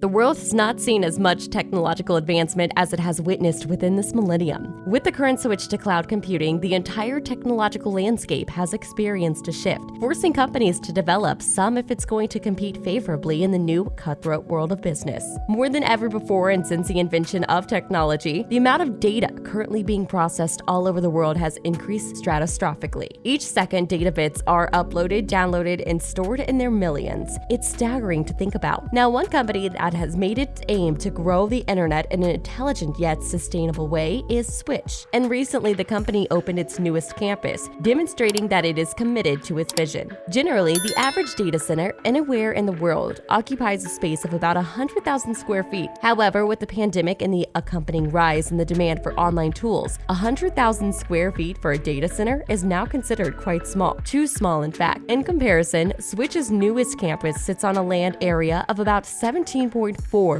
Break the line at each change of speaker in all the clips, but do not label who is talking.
The world has not seen as much technological advancement as it has witnessed within this millennium. With the current switch to cloud computing, the entire technological landscape has experienced a shift, forcing companies to develop some if it's going to compete favorably in the new cutthroat world of business. More than ever before, and since the invention of technology, the amount of data currently being processed all over the world has increased stratospherically. Each second, data bits are uploaded, downloaded, and stored in their millions. It's staggering to think about. Now, one company that has made its aim to grow the internet in an intelligent yet sustainable way is Switch. And recently, the company opened its newest campus, demonstrating that it is committed to its vision. Generally, the average data center anywhere in the world occupies a space of about 100,000 square feet. However, with the pandemic and the accompanying rise in the demand for online tools, 100,000 square feet for a data center is now considered quite small. Too small, in fact. In comparison, Switch's newest campus sits on a land area of about 17.4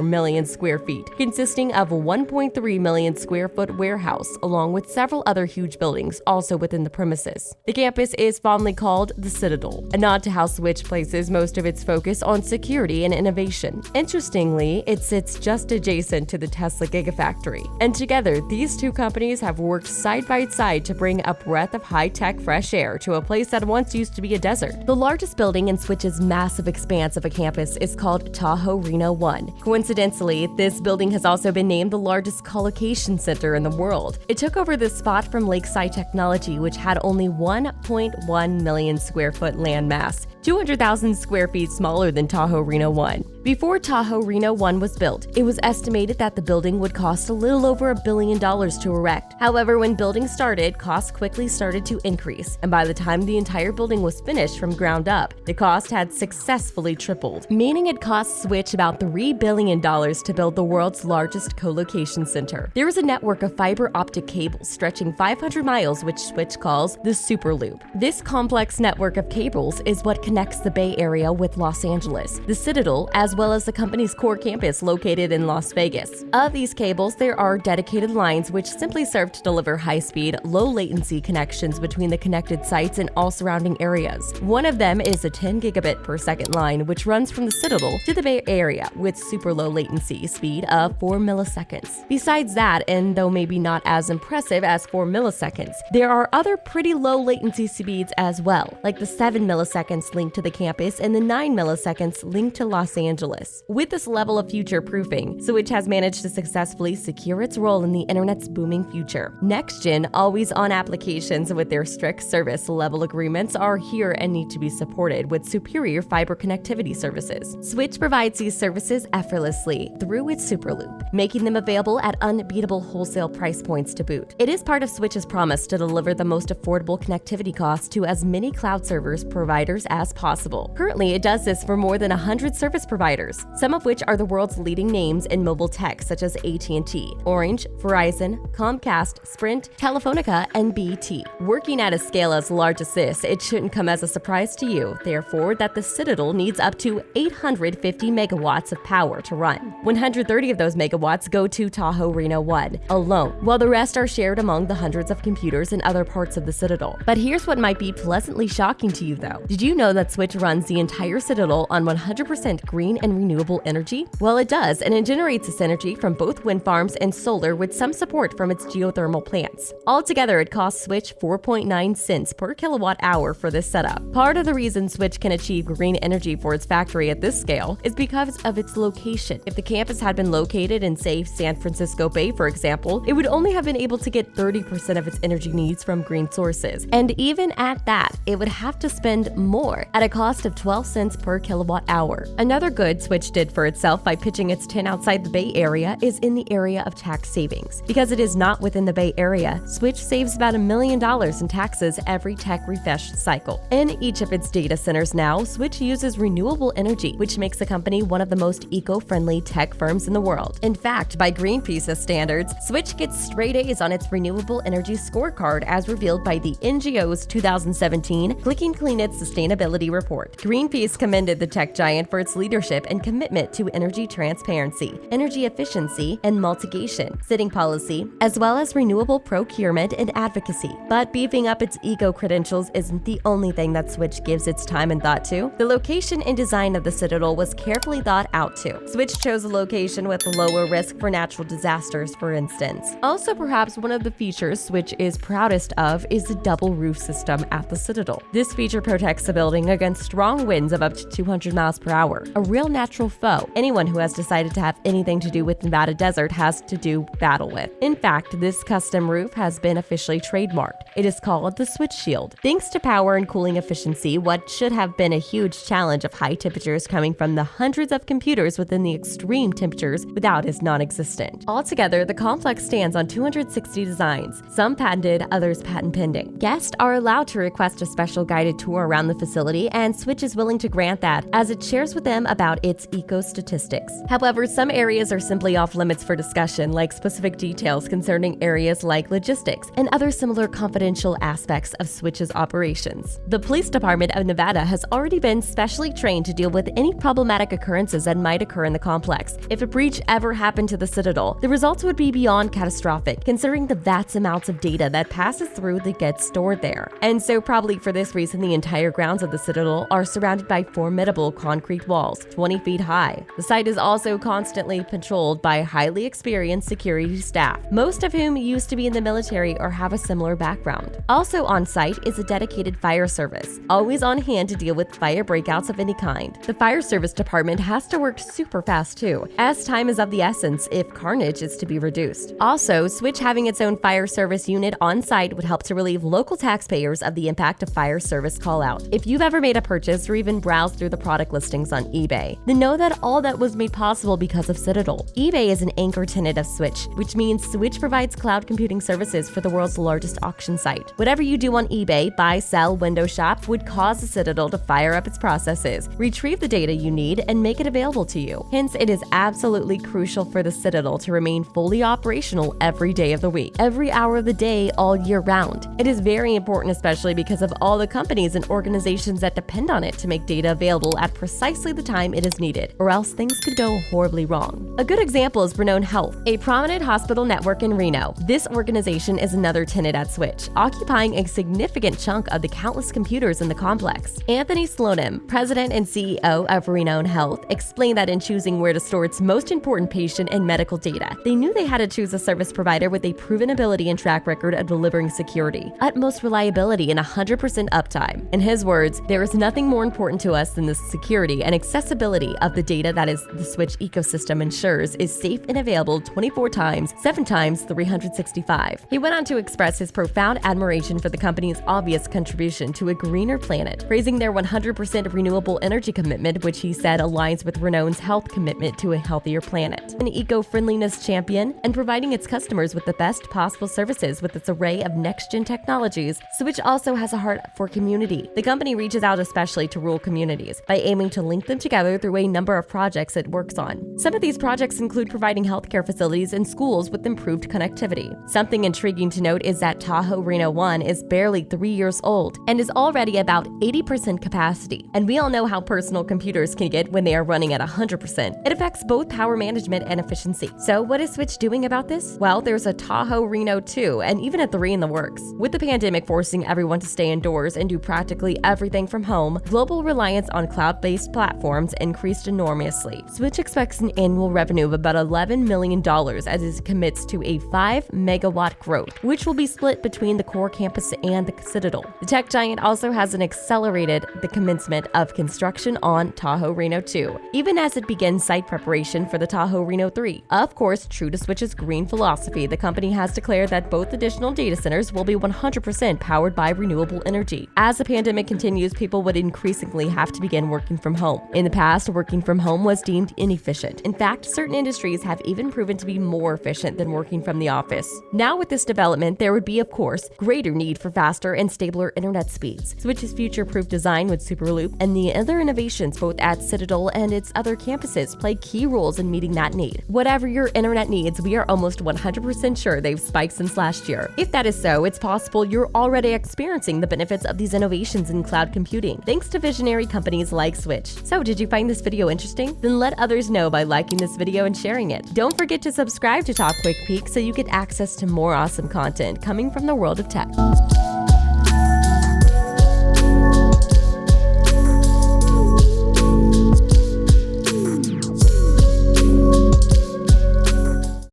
million square feet, consisting of a 1.3 million square foot warehouse, along with several other huge buildings also within the premises. The campus is fondly called the Citadel, a nod to how Switch places most of its focus on security and innovation. Interestingly, it sits just adjacent to the Tesla Gigafactory, and together these two companies have worked side by side to bring a breath of high-tech fresh air to a place that once used to be a desert. The largest building in Switch's massive expanse of a campus is called Tahoe Reno 1. Coincidentally, this building has also been named the largest colocation center in the world. It took over this spot from Lakeside Technology, which had only 1.1 million square foot land mass, 200,000 square feet smaller than Tahoe Reno 1. Before Tahoe Reno 1 was built, it was estimated that the building would cost a little over $1 billion to erect. However, when building started, costs quickly started to increase, and by the time the entire building was finished from ground up, the cost had successfully tripled, meaning it cost Switch about $3 billion to build the world's largest co-location center. There is a network of fiber optic cables stretching 500 miles, which Switch calls the Super Loop. This complex network of cables is what connects the Bay Area with Los Angeles, the Citadel, as well as the company's core campus located in Las Vegas. Of these cables, there are dedicated lines which simply serve to deliver high-speed, low-latency connections between the connected sites and all surrounding areas. One of them is a 10 gigabit per second line, which runs from the Citadel to the Bay Area with super low latency speed of 4 milliseconds. Besides that, and though maybe not as impressive as 4 milliseconds, there are other pretty low latency speeds as well, like the 7 milliseconds linked to the campus and the 9 milliseconds linked to Los Angeles. With this level of future-proofing, Switch has managed to successfully secure its role in the internet's booming future. Next-gen, always-on applications with their strict service level agreements are here and need to be supported with superior fiber connectivity services. Switch provides these services effortlessly through its Superloop, making them available at unbeatable wholesale price points to boot. It is part of Switch's promise to deliver the most affordable connectivity costs to as many cloud service providers as possible. Currently, it does this for more than 100 service providers, some of which are the world's leading names in mobile tech such as AT&T, Orange, Verizon, Comcast, Sprint, Telefonica, and BT. Working at a scale as large as this, it shouldn't come as a surprise to you, therefore, that the Citadel needs up to 850 megawatts of power to run. 130 of those megawatts go to Tahoe Reno 1 alone, while the rest are shared among the hundreds of computers in other parts of the Citadel. But here's what might be pleasantly shocking to you though. Did you know that Switch runs the entire Citadel on 100% green and renewable energy? Well, it does, and it generates this energy from both wind farms and solar with some support from its geothermal plants. Altogether, it costs Switch 4.9 cents per kilowatt hour for this setup. Part of the reason Switch can achieve green energy for its factory at this scale is because of its location. If the campus had been located in, say, San Francisco Bay, for example, it would only have been able to get 30% of its energy needs from green sources. And even at that, it would have to spend more at a cost of 12 cents per kilowatt hour. Another good Switch did for itself by pitching its 10 outside the Bay Area is in the area of tax savings. Because it is not within the Bay Area, Switch saves about $1 million in taxes every tech refresh cycle. In each of its data centers now, Switch uses renewable energy, which makes the company one of the most eco-friendly tech firms in the world. In fact, by Greenpeace's standards, Switch gets straight A's on its renewable energy scorecard as revealed by the NGO's 2017 Clicking Clean It Sustainability Report. Greenpeace commended the tech giant for its leadership leadership and commitment to energy transparency, energy efficiency, and mitigation, setting policy, as well as renewable procurement and advocacy. But beefing up its eco-credentials isn't the only thing that Switch gives its time and thought to. The location and design of the Citadel was carefully thought out too. Switch chose a location with lower risk for natural disasters, for instance. Also, perhaps one of the features Switch is proudest of is the double roof system at the Citadel. This feature protects the building against strong winds of up to 200 miles per hour, a real natural foe anyone who has decided to have anything to do with Nevada desert has to do battle with. In fact, this custom roof has been officially trademarked. It is called the Switch Shield. Thanks to power and cooling efficiency, what should have been a huge challenge of high temperatures coming from the hundreds of computers within the extreme temperatures without is non-existent. Altogether, the complex stands on 260 designs, some patented, others patent pending. Guests are allowed to request a special guided tour around the facility, and Switch is willing to grant that as it shares with them about its eco-statistics. However, some areas are simply off limits for discussion, like specific details concerning areas like logistics and other similar confidential aspects of Switch's operations. The Police Department of Nevada has already been specially trained to deal with any problematic occurrences that might occur in the complex. If a breach ever happened to the Citadel, the results would be beyond catastrophic, considering the vast amounts of data that passes through that gets stored there. And so probably for this reason, the entire grounds of the Citadel are surrounded by formidable concrete walls, 20 feet high. The site is also constantly patrolled by highly experienced security staff, most of whom used to be in the military or have a similar background. Also on site is a dedicated fire service, always on hand to deal with fire breakouts of any kind. The fire service department has to work super fast too, as time is of the essence if carnage is to be reduced. Also, Switch having its own fire service unit on site would help to relieve local taxpayers of the impact of fire service call-out. If you've ever made a purchase or even browsed through the product listings on eBay, then know that all that was made possible because of Citadel. eBay is an anchor tenant of Switch, which means Switch provides cloud computing services for the world's largest auction site. Whatever you do on eBay, buy, sell, window shop, would cause the Citadel to fire up its processes, retrieve the data you need, and make it available to you. Hence, it is absolutely crucial for the Citadel to remain fully operational every day of the week, every hour of the day, all year round. It is very important, especially because of all the companies and organizations that depend on it to make data available at precisely the time it is needed, or else things could go horribly wrong. A good example is Reno Health, a prominent hospital network in Reno. This organization is another tenant at Switch, occupying a significant chunk of the countless computers in the complex. Anthony Slonim, president and CEO of Reno Health, explained that in choosing where to store its most important patient and medical data, they knew they had to choose a service provider with a proven ability and track record of delivering security, utmost reliability, and 100% uptime. In his words, "There is nothing more important to us than the security and accessibility of the data that is the Switch ecosystem ensures is safe and available 24 times, 7 times, 365. He went on to express his profound admiration for the company's obvious contribution to a greener planet, praising their 100% renewable energy commitment, which he said aligns with Reno's health commitment to a healthier planet. An eco-friendliness champion and providing its customers with the best possible services with its array of next-gen technologies, Switch also has a heart for community. The company reaches out especially to rural communities by aiming to link them together through a number of projects it works on. Some of these projects include providing healthcare facilities and schools with improved connectivity. Something intriguing to note is that Tahoe Reno 1 is barely 3 years old and is already about 80% capacity. And we all know how personal computers can get when they are running at 100%. It affects both power management and efficiency. So what is Switch doing about this? Well, there's a Tahoe Reno 2 and even a 3 in the works. With the pandemic forcing everyone to stay indoors and do practically everything from home, global reliance on cloud-based platforms increased enormously. Switch expects an annual revenue of about $11 million as it commits to a 5-megawatt growth, which will be split between the core campus and the Citadel. The tech giant also has accelerated the commencement of construction on Tahoe Reno 2, even as it begins site preparation for the Tahoe Reno 3. Of course, true to Switch's green philosophy, the company has declared that both additional data centers will be 100% powered by renewable energy. As the pandemic continues, people would increasingly have to begin working from home. In the past, working from home was deemed inefficient. In fact, certain industries have even proven to be more efficient than working from the office. Now with this development, there would be, of course, greater need for faster and stabler internet speeds. Switch's future-proof design with Superloop and the other innovations both at Citadel and its other campuses play key roles in meeting that need. Whatever your internet needs, we are almost 100% sure they've spiked since last year. If that is so, it's possible you're already experiencing the benefits of these innovations in cloud computing, thanks to visionary companies like Switch. So, did you find find this video interesting? Then let others know by liking this video and sharing it. Don't forget to subscribe to Top Quick Peek so you get access to more awesome content coming from the world of tech.